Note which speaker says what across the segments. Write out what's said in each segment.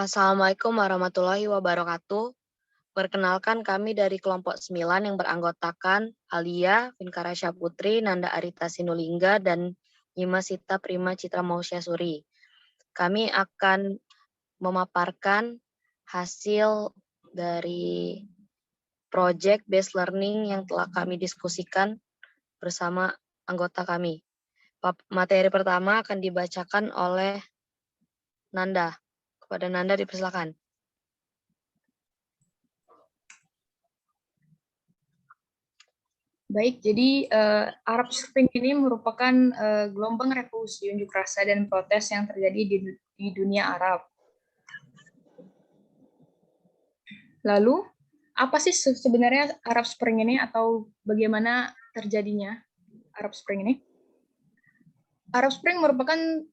Speaker 1: Assalamualaikum warahmatullahi wabarakatuh. Perkenalkan kami dari kelompok 9 yang beranggotakan Alia, Vinkarasya Putri, Nanda Arita Sinulinga, dan Yima Sita Prima Citra Mausyasuri. Kami akan memaparkan hasil dari project based learning yang telah kami diskusikan bersama anggota kami. Materi pertama akan dibacakan oleh Nanda. Kepada Nanda dipersilakan.
Speaker 2: Baik, jadi Arab Spring ini merupakan gelombang revolusi unjuk rasa dan protes yang terjadi di dunia Arab. Lalu, apa sih sebenarnya Arab Spring ini atau bagaimana terjadinya Arab Spring ini? Arab Spring merupakan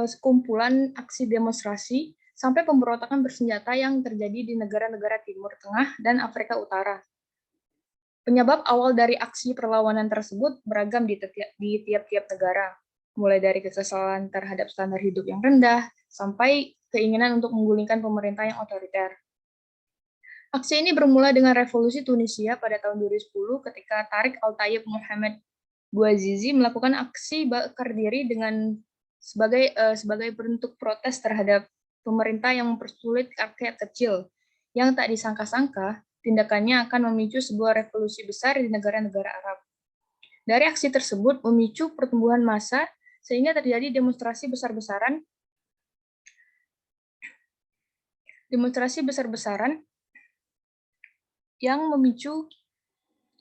Speaker 2: sekumpulan aksi demonstrasi sampai pemberontakan bersenjata yang terjadi di negara-negara Timur Tengah dan Afrika Utara. Penyebab awal dari aksi perlawanan tersebut beragam di tiap-tiap negara, mulai dari kekesalan terhadap standar hidup yang rendah, sampai keinginan untuk menggulingkan pemerintah yang otoriter. Aksi ini bermula dengan revolusi Tunisia pada tahun 2010 ketika Tariq Al-Tayyib Mohamed Bouazizi melakukan aksi bakar diri dengan sebagai bentuk protes terhadap pemerintah yang mempersulit rakyat kecil yang tak disangka-sangka tindakannya akan memicu sebuah revolusi besar di negara-negara Arab. Dari aksi tersebut memicu pertumbuhan massa sehingga terjadi demonstrasi besar-besaran yang memicu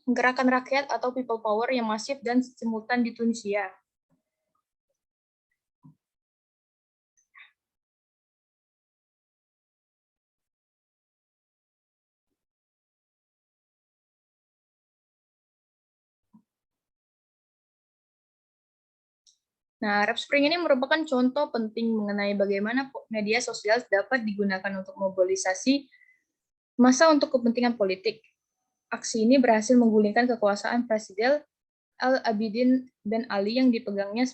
Speaker 2: gerakan rakyat atau people power yang masif dan simultan di Tunisia. Nah, Arab Spring ini merupakan contoh penting mengenai bagaimana media sosial dapat digunakan untuk mobilisasi massa untuk kepentingan politik. Aksi ini berhasil menggulingkan kekuasaan Presiden Al-Abidin Ben Ali yang dipegangnya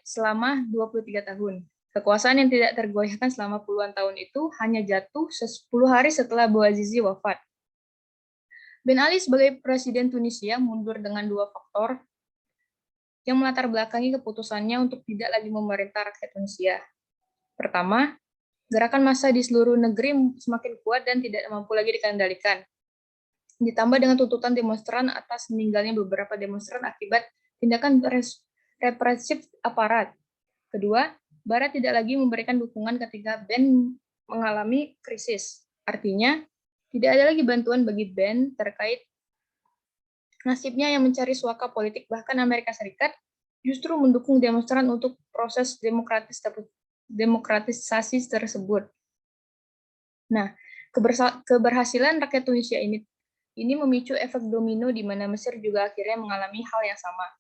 Speaker 2: selama 23 tahun. Kekuasaan yang tidak tergoyahkan selama puluhan tahun itu hanya jatuh 10 hari setelah Bouazizi wafat. Ben Ali sebagai Presiden Tunisia mundur dengan dua faktor yang melatar belakangi keputusannya untuk tidak lagi memerintah rakyat Tunisia. Pertama, gerakan massa di seluruh negeri semakin kuat dan tidak mampu lagi dikendalikan. Ditambah dengan tuntutan demonstran atas meninggalnya beberapa demonstran akibat tindakan represif aparat. Kedua, Barat tidak lagi memberikan dukungan ketika Ben mengalami krisis. Artinya, tidak ada lagi bantuan bagi Ben terkait nasibnya yang mencari suaka politik. Bahkan Amerika Serikat justru mendukung demonstran untuk proses demokratisasi tersebut. Nah, keberhasilan rakyat Tunisia ini memicu efek domino di mana Mesir juga akhirnya mengalami hal yang sama.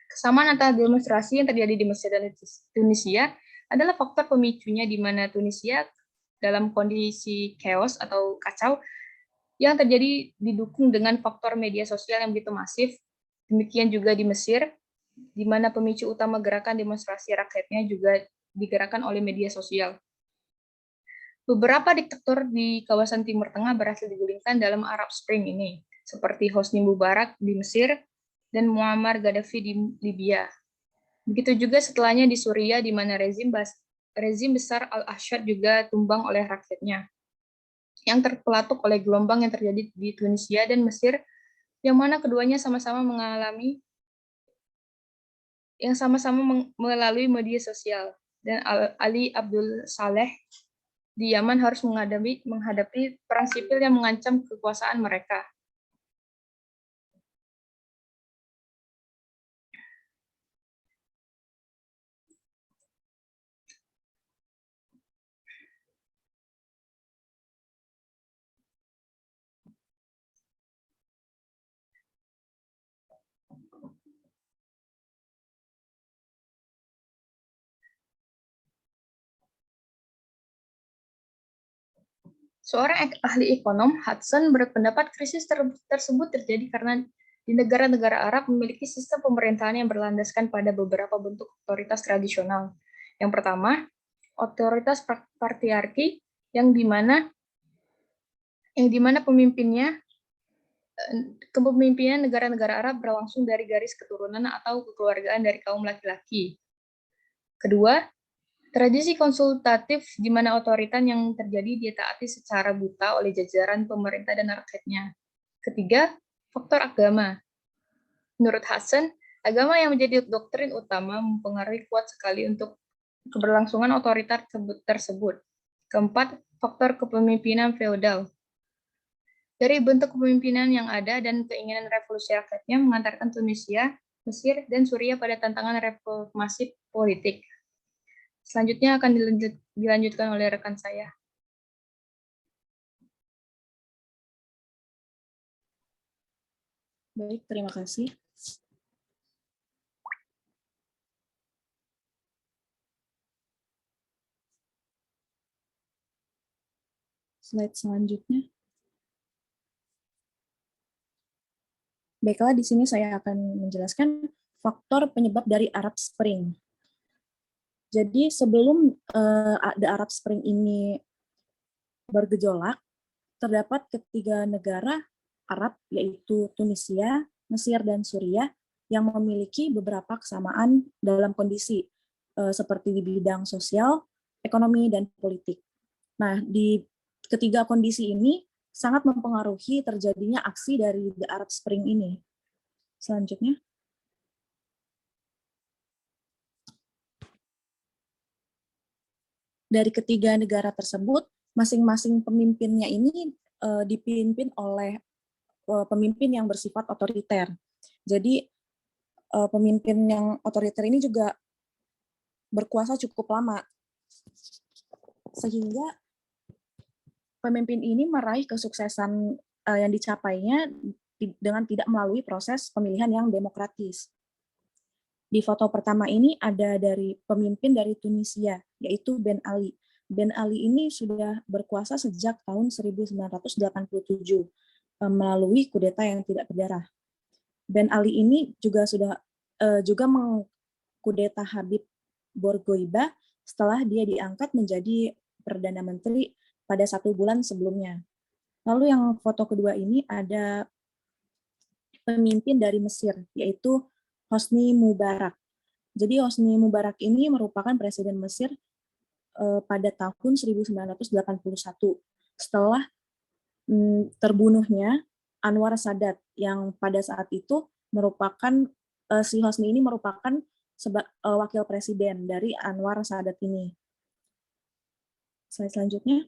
Speaker 2: Kesamaan antara demonstrasi yang terjadi di Mesir dan Tunisia adalah faktor pemicunya di mana Tunisia dalam kondisi chaos atau kacau yang terjadi didukung dengan faktor media sosial yang begitu masif. Demikian juga di Mesir, di mana pemicu utama gerakan demonstrasi rakyatnya juga digerakkan oleh media sosial. Beberapa diktator di kawasan Timur Tengah berhasil digulingkan dalam Arab Spring ini, seperti Hosni Mubarak di Mesir dan Muammar Gaddafi di Libya. Begitu juga setelahnya di Suriah, di mana rezim besar Al-Assad juga tumbang oleh rakyatnya, yang terpelatuk oleh gelombang yang terjadi di Tunisia dan Mesir, yang mana keduanya sama-sama melalui media sosial. Dan Ali Abdul Saleh di Yaman harus menghadapi perang sipil yang mengancam kekuasaan mereka. Seorang ahli ekonom, Hudson, berpendapat krisis tersebut terjadi karena di negara-negara Arab memiliki sistem pemerintahan yang berlandaskan pada beberapa bentuk otoritas tradisional. Yang pertama, otoritas patriarki, yang dimana kepemimpinan negara-negara Arab berlangsung dari garis keturunan atau kekeluargaan dari kaum laki-laki. Kedua, tradisi konsultatif di mana otoritas yang terjadi ditaati secara buta oleh jajaran pemerintah dan rakyatnya. Ketiga, faktor agama. Menurut Hasan, agama yang menjadi doktrin utama mempengaruhi kuat sekali untuk keberlangsungan otoritas tersebut. Keempat, faktor kepemimpinan feodal. Dari bentuk kepemimpinan yang ada dan keinginan revolusi rakyatnya mengantarkan Tunisia, Mesir, dan Suriah pada tantangan reformasi politik. Selanjutnya akan dilanjutkan oleh rekan saya.
Speaker 3: Baik, terima kasih. Slide selanjutnya. Baiklah, di sini saya akan menjelaskan faktor penyebab dari Arab Spring. Jadi sebelum The Arab Spring ini bergejolak, terdapat ketiga negara Arab, yaitu Tunisia, Mesir, dan Suriah, yang memiliki beberapa kesamaan dalam kondisi seperti di bidang sosial, ekonomi, dan politik. Nah, di ketiga kondisi ini sangat mempengaruhi terjadinya aksi dari The Arab Spring ini. Selanjutnya. Dari ketiga negara tersebut, masing-masing pemimpinnya ini dipimpin oleh pemimpin yang bersifat otoriter. Jadi pemimpin yang otoriter ini juga berkuasa cukup lama, sehingga pemimpin ini meraih kesuksesan yang dicapainya dengan tidak melalui proses pemilihan yang demokratis. Di foto pertama ini ada dari pemimpin dari Tunisia, yaitu Ben Ali. Ben Ali ini sudah berkuasa sejak tahun 1987 melalui kudeta yang tidak berdarah. Ben Ali ini juga mengkudeta Habib Bourguiba setelah dia diangkat menjadi Perdana Menteri pada 1 bulan sebelumnya. Lalu yang foto kedua ini ada pemimpin dari Mesir, yaitu Hosni Mubarak. Jadi Hosni Mubarak ini merupakan presiden Mesir pada tahun 1981 setelah terbunuhnya Anwar Sadat, yang pada saat itu merupakan si Hosni ini merupakan wakil presiden dari Anwar Sadat ini. Slide selanjutnya.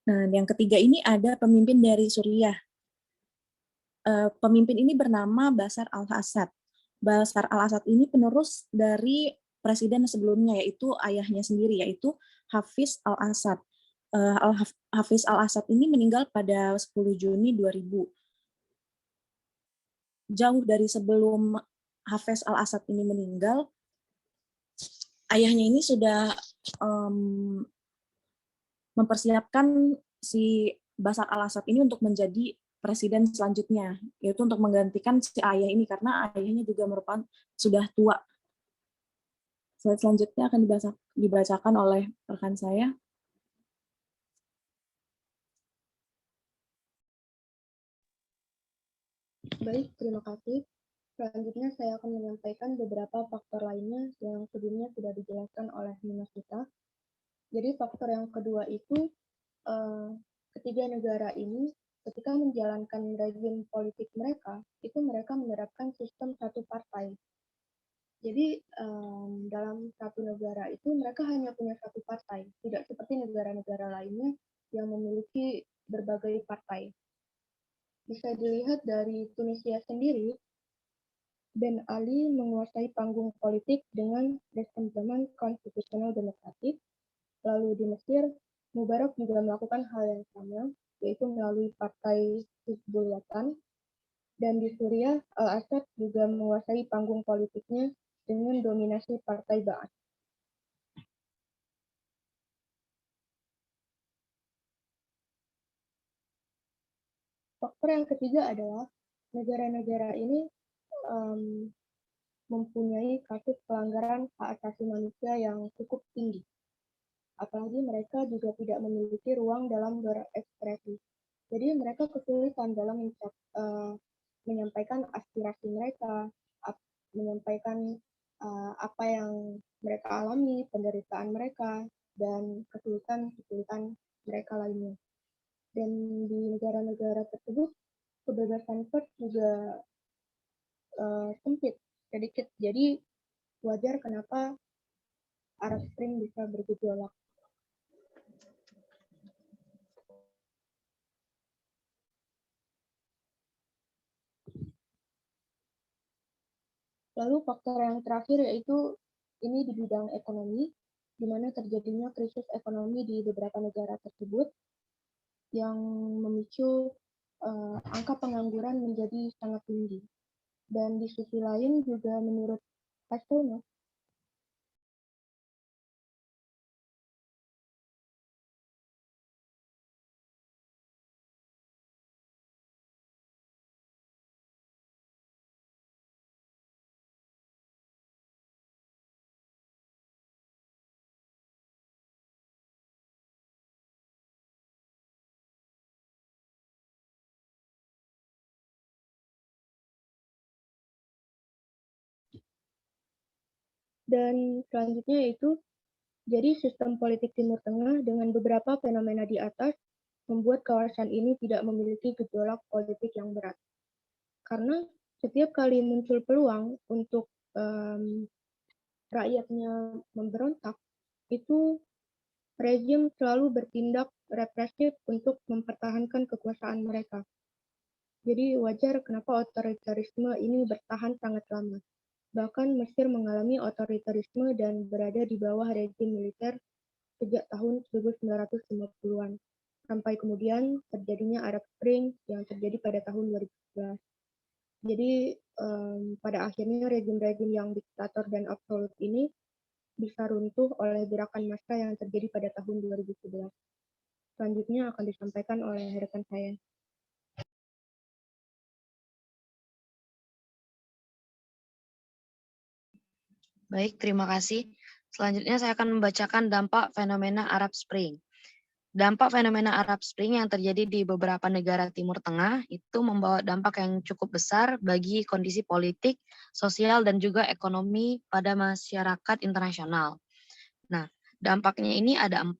Speaker 3: Nah, yang ketiga ini ada pemimpin dari Suriah. Pemimpin ini bernama Bashar al-Assad. Bashar al-Assad ini penerus dari presiden sebelumnya, yaitu ayahnya sendiri, yaitu Hafiz al-Assad. Hafiz al-Assad ini meninggal pada 10 Juni 2000. Jauh dari sebelum Hafiz al-Assad ini meninggal, ayahnya ini sudah mempersiapkan si Bashar al-Assad ini untuk menjadi presiden selanjutnya, yaitu untuk menggantikan si ayah ini, karena ayahnya juga merupakan sudah tua. Slide selanjutnya akan dibacakan oleh rekan saya.
Speaker 4: Baik, terima kasih. Selanjutnya saya akan menyampaikan beberapa faktor lainnya yang sebelumnya sudah dijelaskan oleh Nina kita. Jadi faktor yang kedua itu ketiga negara ini ketika menjalankan rezim politik mereka, itu mereka menerapkan sistem satu partai. Jadi dalam satu negara itu mereka hanya punya satu partai, tidak seperti negara-negara lainnya yang memiliki berbagai partai. Bisa dilihat dari Tunisia sendiri, Ben Ali menguasai panggung politik dengan sistem zaman konstitusional demokratis. Lalu di Mesir, Mubarak juga melakukan hal yang sama, yaitu melalui partai Hizbul Watan. Dan di Suriah, Al-Assad juga menguasai panggung politiknya dengan dominasi partai Ba'ath. Faktor yang ketiga adalah negara-negara ini mempunyai kasus pelanggaran hak asasi manusia yang cukup tinggi. Apalagi mereka juga tidak memiliki ruang dalam berekspresi. Jadi mereka kesulitan dalam menyampaikan aspirasi mereka, menyampaikan apa yang mereka alami, penderitaan mereka, dan kesulitan-kesulitan mereka lainnya. Dan di negara-negara tersebut, kebebasan pers juga sempit sedikit. Jadi wajar kenapa Arab Spring bisa bergejolak. Lalu faktor yang terakhir yaitu ini di bidang ekonomi, di mana terjadinya krisis ekonomi di beberapa negara tersebut yang memicu angka pengangguran menjadi sangat tinggi. Dan di sisi lain juga menurut Pastono, dan selanjutnya yaitu jadi sistem politik Timur Tengah dengan beberapa fenomena di atas membuat kawasan ini tidak memiliki gejolak politik yang berat. Karena setiap kali muncul peluang untuk rakyatnya memberontak, itu rezim selalu bertindak represif untuk mempertahankan kekuasaan mereka. Jadi wajar kenapa otoritarisme ini bertahan sangat lama. Bahkan Mesir mengalami otoritarisme dan berada di bawah rezim militer sejak tahun 1950-an. Sampai kemudian terjadinya Arab Spring yang terjadi pada tahun 2011. Jadi pada akhirnya rezim-rezim yang diktator dan absolut ini bisa runtuh oleh gerakan massa yang terjadi pada tahun 2011. Selanjutnya akan disampaikan oleh rekan saya.
Speaker 1: Baik, terima kasih. Selanjutnya saya akan membacakan dampak fenomena Arab Spring. Dampak fenomena Arab Spring yang terjadi di beberapa negara Timur Tengah itu membawa dampak yang cukup besar bagi kondisi politik, sosial, dan juga ekonomi pada masyarakat internasional. Nah, dampaknya ini ada 4,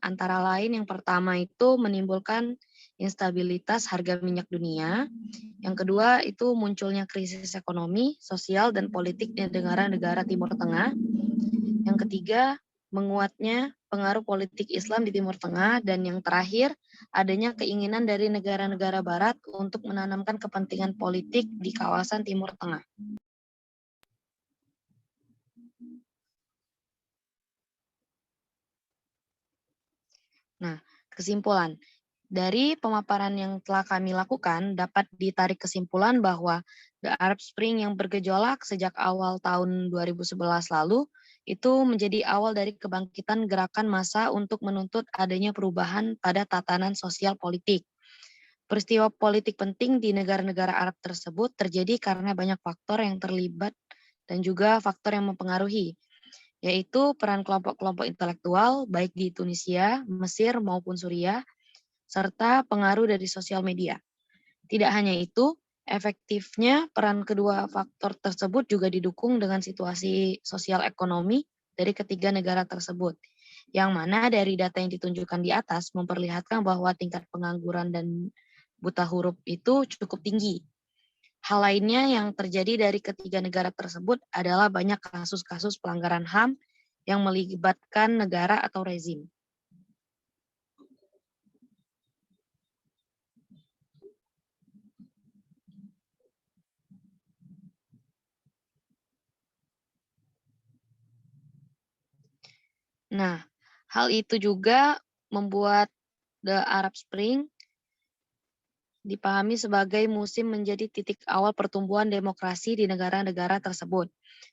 Speaker 1: antara lain yang pertama itu menimbulkan instabilitas harga minyak dunia, yang kedua itu munculnya krisis ekonomi, sosial, dan politik di negara-negara Timur Tengah, yang ketiga menguatnya pengaruh politik Islam di Timur Tengah, dan yang terakhir adanya keinginan dari negara-negara Barat untuk menanamkan kepentingan politik di kawasan Timur Tengah. Nah, kesimpulan. Dari pemaparan yang telah kami lakukan, dapat ditarik kesimpulan bahwa The Arab Spring yang bergejolak sejak awal tahun 2011 lalu, itu menjadi awal dari kebangkitan gerakan massa untuk menuntut adanya perubahan pada tatanan sosial politik. Peristiwa politik penting di negara-negara Arab tersebut terjadi karena banyak faktor yang terlibat dan juga faktor yang mempengaruhi, yaitu peran kelompok-kelompok intelektual baik di Tunisia, Mesir maupun Suriah, serta pengaruh dari sosial media. Tidak hanya itu, efektifnya peran kedua faktor tersebut juga didukung dengan situasi sosial ekonomi dari ketiga negara tersebut, yang mana dari data yang ditunjukkan di atas memperlihatkan bahwa tingkat pengangguran dan buta huruf itu cukup tinggi. Hal lainnya yang terjadi dari ketiga negara tersebut adalah banyak kasus-kasus pelanggaran HAM yang melibatkan negara atau rezim. Nah, hal itu juga membuat The Arab Spring dipahami sebagai musim menjadi titik awal pertumbuhan demokrasi di negara-negara tersebut,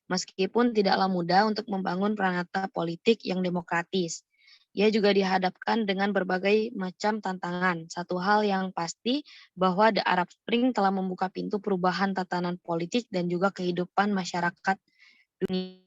Speaker 1: meskipun tidaklah mudah untuk membangun peranata politik yang demokratis. ia juga dihadapkan dengan berbagai macam tantangan. Satu hal yang pasti bahwa The Arab Spring telah membuka pintu perubahan tatanan politik dan juga kehidupan masyarakat dunia